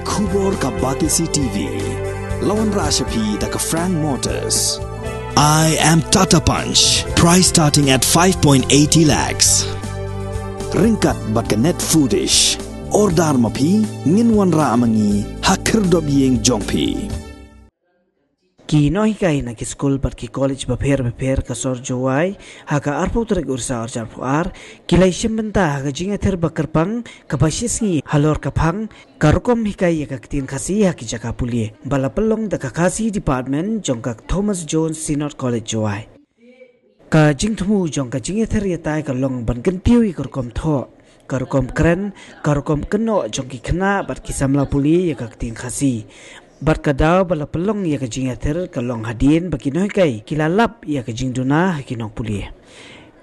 Kubor ka Bakisi TV. Lawan Rashapi da ka Frank Motors. I am Tata Punch. Price starting at 5.80 lakhs. Ringkat bat ka net foodish. Ordar mapi nginwan ra amangi hakir dob yeng jongpi. Ki noi kai na ki school pat ki college beper ka sor jowai haka arpu trek ursa arjar puar kilai shembenta haka Jingïathir bakarpang kapasisngi Halor kapang karukom hikai ka Ktien Khasi haki jaka pulie bala Pynlong da ka Khasi department jongka Thomas Jones Synod college jowai ka jingthmu jongka Jingïathir yatai ka long ban gentiu karukom tho karukom kren karukom keno jongki khna bat ki samla pulie ka Ktien Khasi Barkadaw bala Pynlong ya ka Jingïathir ka long hadin bakinoi kai kilalap ya ka jingduna kinong pulie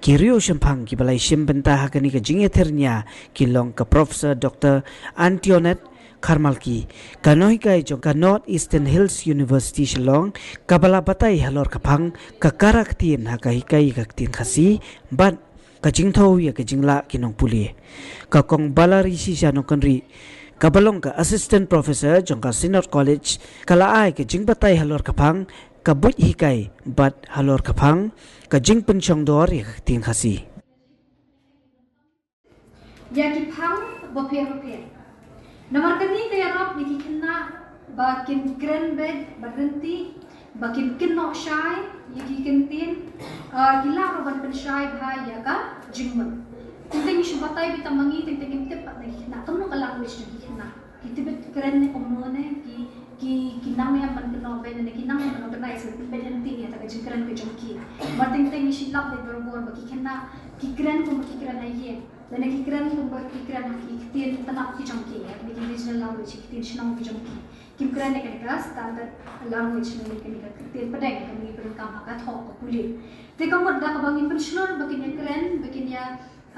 kirio shempang ki balai shembenta hakani ka Jingïathir nya kilong ka Professor Dr. Antionet Karmalki kanoi kai jong ka North Eastern Hills University Shillong kabala batai Halor kapang ka Ktien haka hikai ka Ktien Khasi ban ka jingtho ya ka jingla kinong pulie ka kong balari si siya kanri Kabalong ka Assistant Professor jongka Synod College kalaai ka jingbatay Halor kapang ka but hikay bat Halor kapang ka jingpen chongdor ya Ktien Khasi. Yaki pang boper. Nomor kami kaya rap niki kena bakin grand bed berhenti bakin kena shy yaki kentin gila roban penshay bahaya ka jingmen. Tentang isu batai kita mangi tentang kita pak nak kamu kalau language lagi nak kita bet keren ni komune ki nama yang mengenal benda ni ki nama yang mengenal isu benda nanti ya tak keren ke jongki. Tentang isu lap ni berbor bagi kena ki keren pun ki keren aye dan ki keren pun ki keren ki Ktien tanah ki jongki ya bagi regional language Ktien senang ki jongki. Ki keren ni kan standard language ni kan Ktien pedang kan ni berkam hak thok kulit. Teka mod dah bagi pensional bagi keren bagi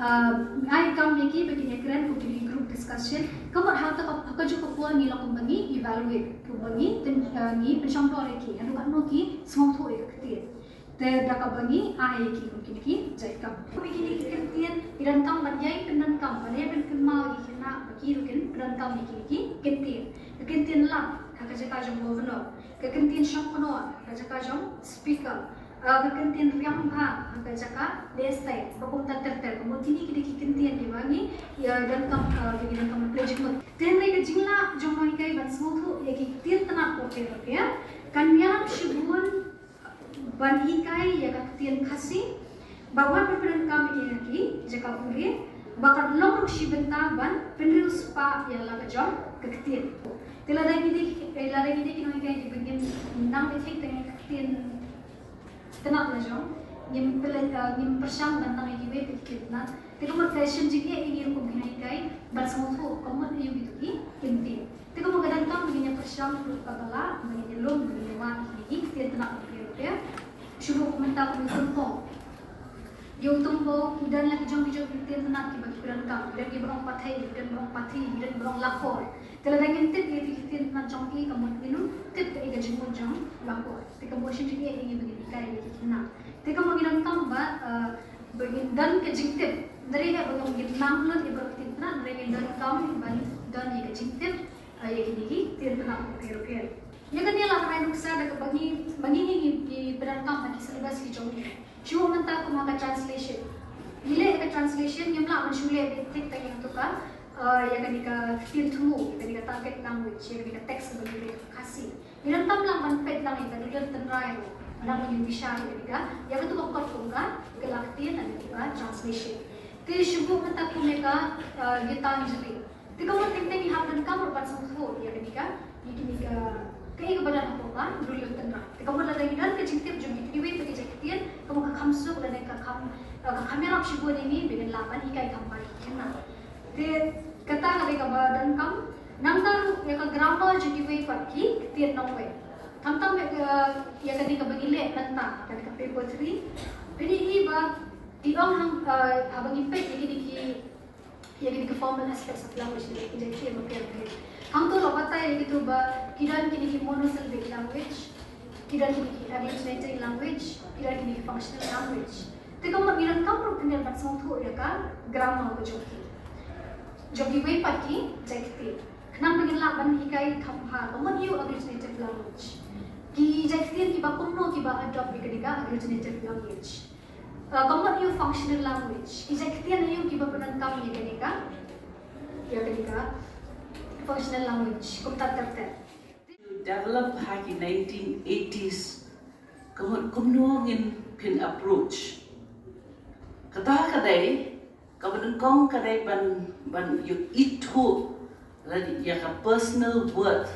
I come yaki begini keren kukiri group discussion. Kamu hal tu apa juga puan ni lakukan bagi evaluate, bagi ni pencampur yaki. Anu kan noki semua tu Ktien. Terdapat bagi yaki mungkin ki jahit kam. Begini Ktien iran kam banjai penan kam. Banjai pen kemal yaki nak bagi rukin penan kam yaki Ktien. Ktien lah kakak jom governor. Ktien syam kono kakak jom speaker. Ktien riang bang angka jaka lestai bakum ter kemudian kita Ktien diwangi ya dan kam pledgement ten mereka jingla jomai kai ban semua ya Ktien tenat poker ya kan yang shibun ban hikai ya Ktien Khasi bawan peperan kami lagi jaka boleh bakal long shibenta ban penrus pa ya laga jom Ktien telada gini kinoi kai di bagian enam etik dengan Ktien tenat na jom nim persang bantang iwe pikitna teko mo fashion jige ingin ko binaikai basmoto komot ayu gitu Ktien teko mo gadan kam ginya persang kabala mengini lom giwa iki Ktien tenat ya syukur komentar ko tumpo yung tumpo dan lagi jom Ktien tenat ki bagi kuran kam dan ki berong pathai dan berong pati dan berong lakor teladang tip ye Ktien tenat jom ki komot inu tip ke ga jom jom lakor teko mo shin jige ingin begini kai kina teka mengilang tambah begin dan kejingtip dari ya bagong gitnam lot ibarat tinna dari dan kam balik dan ya kejingtip ya kini Ktien tenat kero ya kan dia lah main uksa ada bagi ni berangkam bagi selebas ki jom cuma mentah ko maka translation nilai ka translation yang lah menjule betik tanya tu kan ya kan ka Ktien tumu kan ka target language ya kan text bagi Khasi ilang tam lang manpet lang kan dia tenrai nang yung bisa juga yang itu kok tungga Ktien dan juga translation ti syubu mata ko meka gitan jeli ti ko tingting hapon kam pat semua ya ketika ini kai ko badan ko kan dulu tenra ti ko lada gidan ke jingtip jum di we ke Ktien kamu ka khamsu dan ka kamera syubu ini dengan lapan ikai kampai kena ti kata ka badan kam nang taru ya ka grammar jadi we pat ki Ktien nongwe Tam ya kan di kabagile lanta kan ka paper 3 pini iba tiong hang abang impact ya gini formal aspects of language ni jadi kia mungkin hang tu lo batai gitu ba kidan kini monosyllabic language kidan kini arithmetic language kidan kini functional language teka mo ilang kam kenal bat semua tu ya kan grammar ko joki way pagi jadi Kenang bagi laban hikai kamha, kamu you originative language. Ki Ktien ki ba kuno ki ba adopt bikadika originative language. Kamu you functional language. Ki Ktien you ki ba penangkap bikadika, ya kadika functional language. Kumtat terter. Develop in 1980s, kuno ngin pin approach. Kata kadai, kamu kong kadai ban you itu. Lagi ya ka personal worth,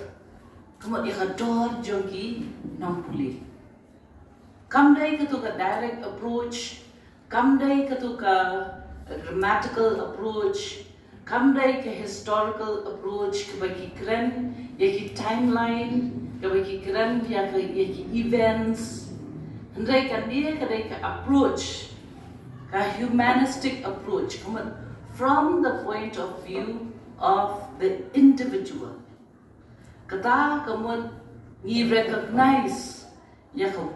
kamu ya ka dor jogi non puli. Kamdai katu ka direct approach, kamdai katu ka grammatical approach, kamdai ka historical approach, kabaki keren ya ki timeline, kabaki keren ya ki events. Hendai kan dia kadai ka approach, ka humanistic approach, kamu from the point of view of the individual. Kata kamu ni recognize ya ka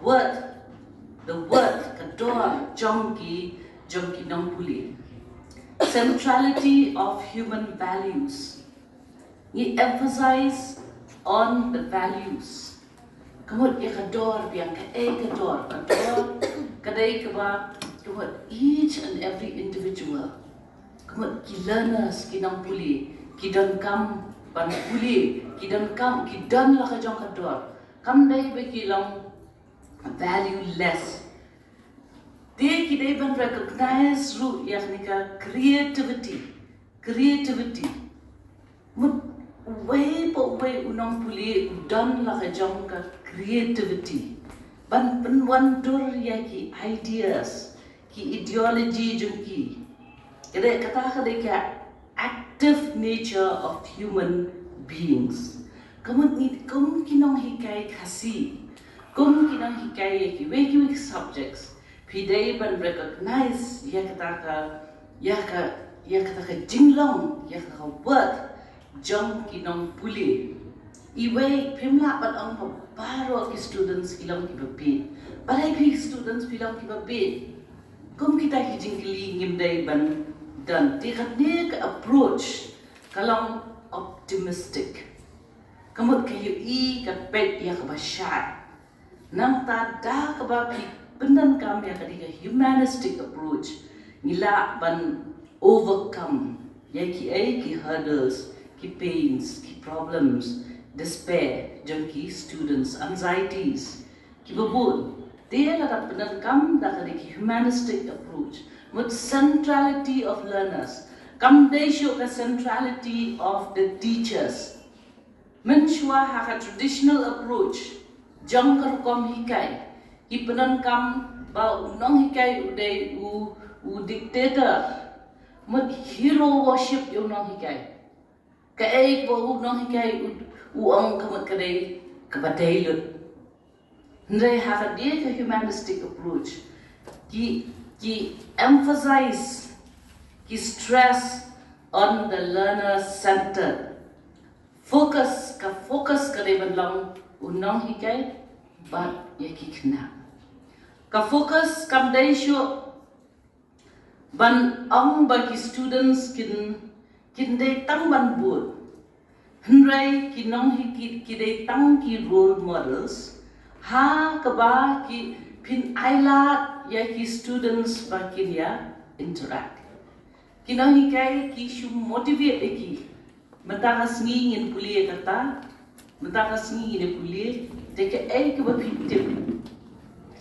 the worth kador jongki nong puli. Centrality of human values. Ni emphasize on the values. Kamu ya kador biang kador kadai kaba kamu each and every individual. Kamu ki learners ki nang puli, ki don kam ban puli, ki don la ka jong kador. Kam dai be ki long valueless. They ki dai ban recognize ru yaknika creativity. Mut way unong puli don la ka jong ka creativity. Ban penwan dur ya ki ideas, ki ideology jong ki. Kata active nature of human beings. Kamu kinong hikai Khasi, kamu kinong hikai yaki subjects. Pidai ban recognize ya kata Pynlong ya ka word jong kinong puli. Iwe pimla ban ang paro ki students kilong kibabit. Balai ki students kilong kibabit. Kamu kita hijingkili ngimdai ban dan teknik approach kalong optimistic. Kamu kayu kapet ya kabashat. Nang tada kabapi benan kami ya kadika humanistic approach. Ngila ban overcome ya ki hurdles, ki pains, ki problems, despair, junkie students, anxieties, ki babun. Dia la benan kam da kadika humanistic approach. With centrality of learners. Kam they show the centrality of the teachers. Menshua have a traditional approach. Jangkar kom hikai. Ipanan kam ba unong hikai uday u dictator. Mut hero worship yung nong hikai. Kaay ba unong hikai u ang kamat kaday kabadayot. They have a dear humanistic approach. Ki emphasize, ki stress on the learner centered. Focus kare banlang unong hikai bat yaki kena. Ka focus kam dai syo ban ang bagi students kin dai tang ban bud. Hendrai kinong ki dai tang ki role models ha kaba ki pin ailat ya ki students bakin ya interact. Kinong hikai ki shu motivate ki. Matakas ngingin kuliah kata, matakas ngingin kuliah, teka ke bapitip.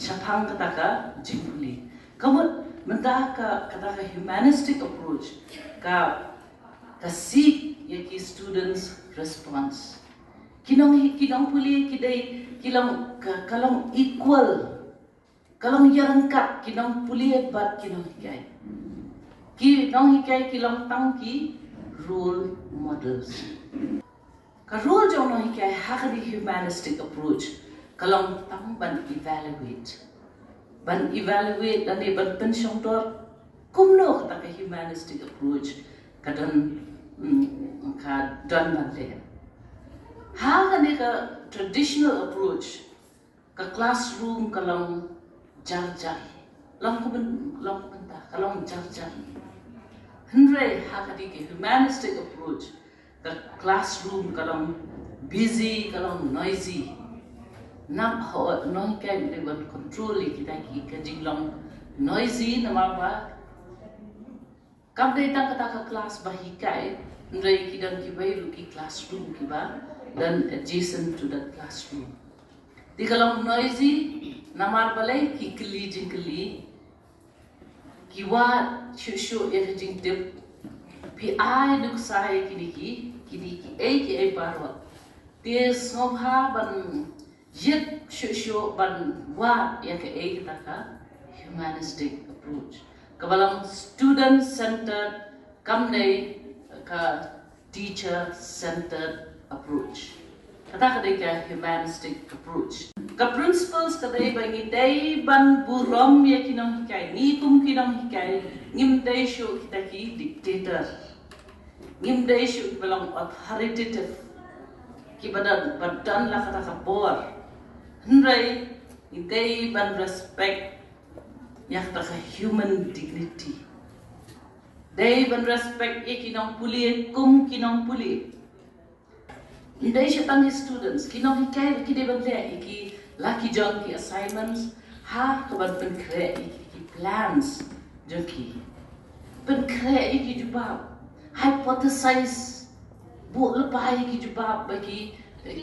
Syapang kata ka jingkuli. Kamu mentaka kata ka humanistic approach ka seek ya ki students response. Kinong puli kidai kalong equal. Kalong yarangkat kinong puli bat kinong hikai. Kinong hikai kilong tangki role models. Ka role jong no hikai hakadi humanistic approach. Kalong tang ban evaluate. Ban evaluate dan ban pensyong dor kumno kata ka humanistic approach kadan ban le. Hakadi ka traditional approach ka classroom kalong jar long kubenta kalong jar Hendrai hakadi ke humanistic approach ka classroom kalong busy kalong noisy nak ho non kai de ban control kita ki ka jinglong noisy nama ba kam dei tang kata ka class ba hikai ndai ki dan ki bai lu ki classroom ki ba dan adjacent to that classroom di kalong noisy nama balai ki kli jingli ki wa shu ya jing tip pi ai nuk sai ki ai parwa te sobha ban yet shu ban wa ya ke ai taka humanistic approach kabalang student centered kam nei ka teacher centered approach kata ka humanistic approach ka principles kadai bangi dai ban burom ya kinong hikai ni tum kinong hikai ngim dai shu kitaki dictator ngim dai shu balang authoritative ki badan la kata ka bor ndrai ni dai ban respect ya kata human dignity dai ban respect ya kinong puli kum kinong puli ndai shatang students kinong hikai ki dai ban le ki lucky junkie assignments ha kaban pen kre ki plans junkie pen kre ki jubab hypothesize bu lepai ki jubab bagi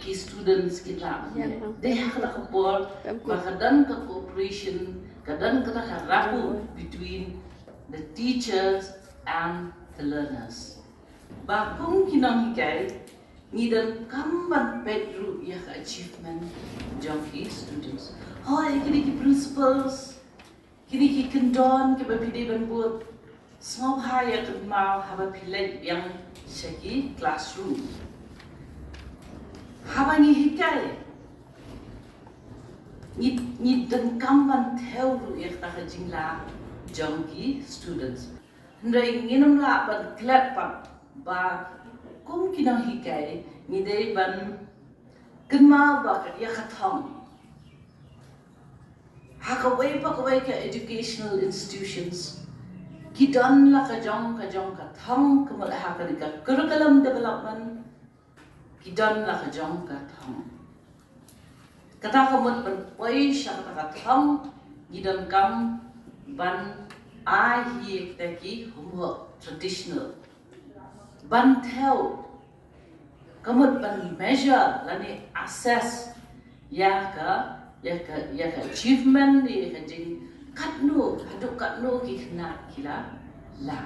ki students ki lab they have la kapor bakadan ka cooperation kadan ka rapu between the teachers and the learners ba kung kinang hikai ni dan kamban pedru ya achievement junkie students hoi kini ki principles kini ki kendon ke bapide ban buat small higher to mau haba pilek yang segi classroom haba ni hikai ni dan kamban teuru ya ta jingla junkie students ndai nginam la ban clap ba kum kinang hikai ni dei ban kenma ba ya khathong hakawai pa kawai ka educational institutions kidan la ka jong ka thong kamal ha ka curriculum development kidan la ka jong ka thong kata kamot ban oi sha ka thong gidan kam ban ai hi taki homework traditional ban theo kamot ban measure lani assess ya ka achievement ya ka jing katnu haduk katnu ki khna kila la